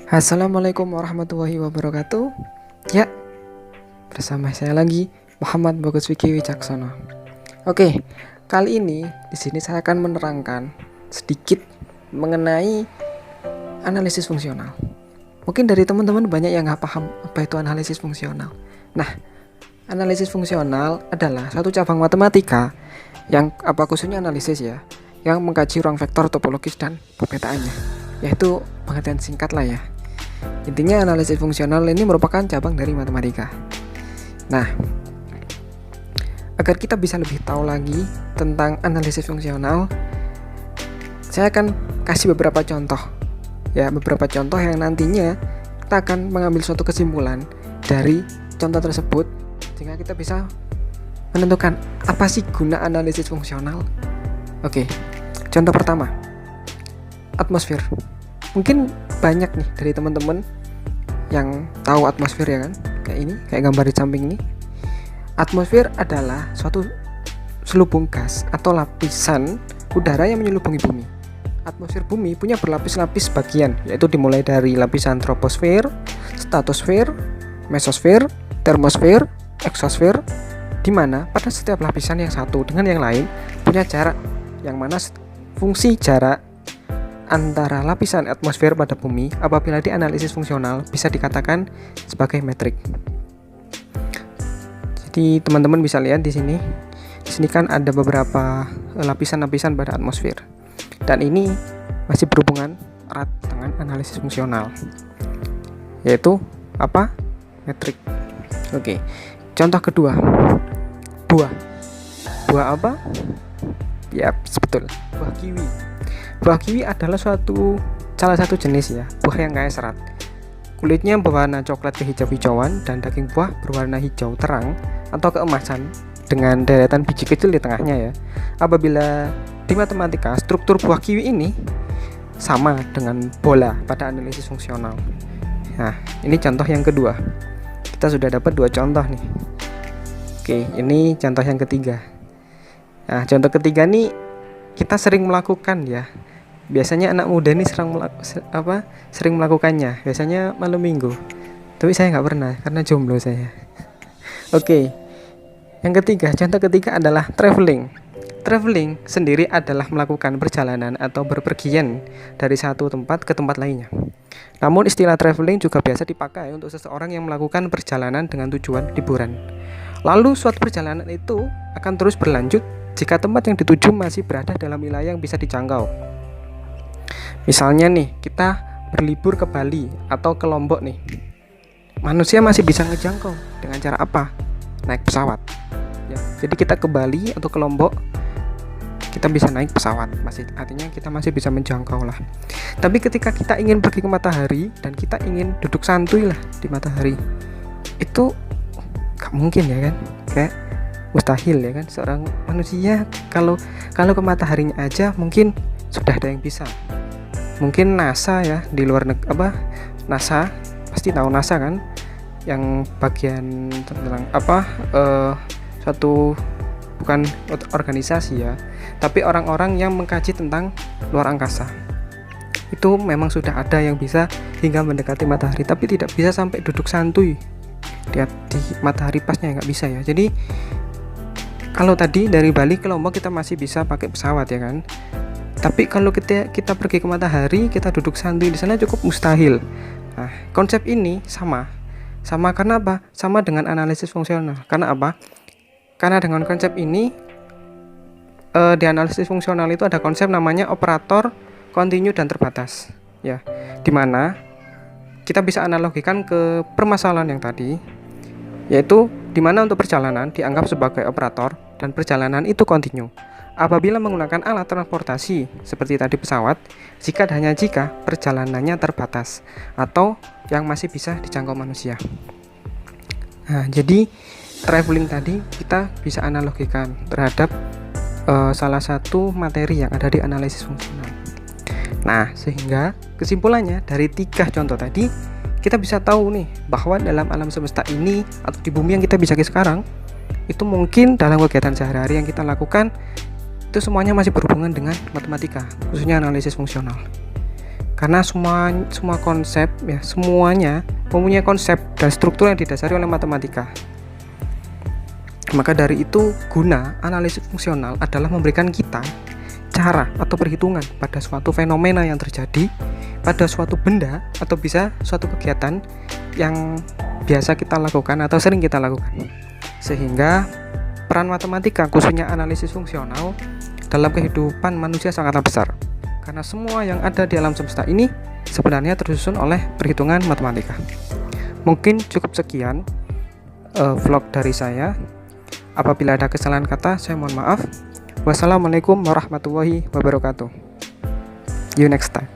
Assalamualaikum warahmatullahi wabarakatuh. Ya, bersama saya lagi Muhammad Bagus Vicky Wicaksono. Oke, kali ini di sini saya akan menerangkan sedikit mengenai analisis fungsional. Mungkin dari teman-teman banyak yang nggak paham apa itu analisis fungsional. Nah, analisis fungsional adalah satu cabang matematika yang khususnya analisis ya, yang mengkaji ruang vektor topologis dan pemetaannya, yaitu pengertian singkat lah ya. Intinya analisis fungsional ini merupakan cabang dari matematika. Nah, agar kita bisa lebih tahu lagi tentang analisis fungsional, saya akan kasih beberapa contoh. Ya, beberapa contoh yang nantinya kita akan mengambil suatu kesimpulan dari contoh tersebut sehingga kita bisa menentukan apa sih guna analisis fungsional. Oke, contoh pertama, atmosfer. Mungkin banyak nih dari teman-teman yang tahu atmosfer ya kan, kayak ini, kayak gambar di samping ini. Atmosfer adalah suatu selubung gas atau lapisan udara yang menyelubungi bumi. Atmosfer bumi punya berlapis-lapis bagian, yaitu dimulai dari lapisan troposfer, stratosfer, mesosfer, termosfer, eksosfer, di mana pada setiap lapisan yang satu dengan yang lain punya jarak, yang mana fungsi jarak antara lapisan atmosfer pada bumi apabila dianalisis fungsional bisa dikatakan sebagai metrik. Jadi teman-teman bisa lihat di sini. Di sini kan ada beberapa lapisan-lapisan pada atmosfer. Dan ini masih berhubungan erat dengan analisis fungsional. Yaitu apa? Metrik. Oke. Contoh kedua. Buah. Buah apa? Ya, betul. Buah kiwi. Buah kiwi adalah salah satu jenis ya, buah yang kaya serat. Kulitnya berwarna coklat kehijau-hijauan dan daging buah berwarna hijau terang atau keemasan dengan deretan biji kecil di tengahnya ya. Apabila di matematika, struktur buah kiwi ini sama dengan bola pada analisis fungsional. Nah, ini contoh yang kedua. Kita sudah dapat dua contoh nih. Oke, ini contoh yang ketiga. Nah, contoh ketiga nih kita sering melakukan ya. Biasanya anak muda ini sering melakukannya. Biasanya malam minggu. Tapi saya nggak pernah karena jomblo saya. Oke. Yang ketiga, contoh ketiga adalah traveling. Traveling sendiri adalah melakukan perjalanan atau berpergian dari satu tempat ke tempat lainnya. Namun istilah traveling juga biasa dipakai untuk seseorang yang melakukan perjalanan dengan tujuan liburan. Lalu suatu perjalanan itu akan terus berlanjut jika tempat yang dituju masih berada dalam wilayah yang bisa dijangkau. Misalnya nih, kita berlibur ke Bali atau ke Lombok nih. Manusia masih bisa ngejangkau dengan cara apa? Naik pesawat. Ya, jadi kita ke Bali atau ke Lombok, kita bisa naik pesawat. Artinya kita masih bisa menjangkau lah. Tapi ketika kita ingin pergi ke matahari dan kita ingin duduk santuy lah di matahari, itu gak mungkin ya kan? Kayak mustahil ya kan, seorang manusia kalau ke mataharinya aja mungkin sudah ada yang bisa. Mungkin NASA ya, di luar NASA, pasti tahu NASA kan, yang bagian tentang suatu bukan organisasi ya, tapi orang-orang yang mengkaji tentang luar angkasa. Itu memang sudah ada yang bisa hingga mendekati matahari, tapi tidak bisa sampai duduk santuy di matahari pasnya, nggak bisa ya. Jadi kalau tadi dari Bali ke Lombok kita masih bisa pakai pesawat ya kan. Tapi kalau kita pergi ke matahari, kita duduk santuy di sana cukup mustahil. Nah, konsep ini sama karena apa? Sama dengan analisis fungsional. Karena apa? Karena dengan konsep ini di analisis fungsional itu ada konsep namanya operator kontinu dan terbatas. Ya, dimana kita bisa analogikan ke permasalahan yang tadi, yaitu dimana untuk perjalanan dianggap sebagai operator dan perjalanan itu kontinu apabila menggunakan alat transportasi seperti tadi pesawat, jika perjalanannya terbatas atau yang masih bisa dijangkau manusia. Nah, jadi traveling tadi kita bisa analogikan terhadap salah satu materi yang ada di analisis fungsional. Nah, sehingga kesimpulannya dari 3 contoh tadi kita bisa tahu nih bahwa dalam alam semesta ini atau di bumi yang kita bisa sekarang, itu mungkin dalam kegiatan sehari-hari yang kita lakukan itu semuanya masih berhubungan dengan matematika, khususnya analisis fungsional. Karena semua konsep ya, semuanya mempunyai konsep dan struktur yang didasari oleh matematika. Maka dari itu, guna analisis fungsional adalah memberikan kita cara atau perhitungan pada suatu fenomena yang terjadi pada suatu benda atau bisa suatu kegiatan yang biasa kita lakukan atau sering kita lakukan. Sehingga peran matematika, khususnya analisis fungsional, dalam kehidupan manusia sangatlah besar. Karena semua yang ada di alam semesta ini sebenarnya tersusun oleh perhitungan matematika. Mungkin cukup sekian vlog dari saya. Apabila ada kesalahan kata, saya mohon maaf. Wassalamualaikum warahmatullahi wabarakatuh. See you next time.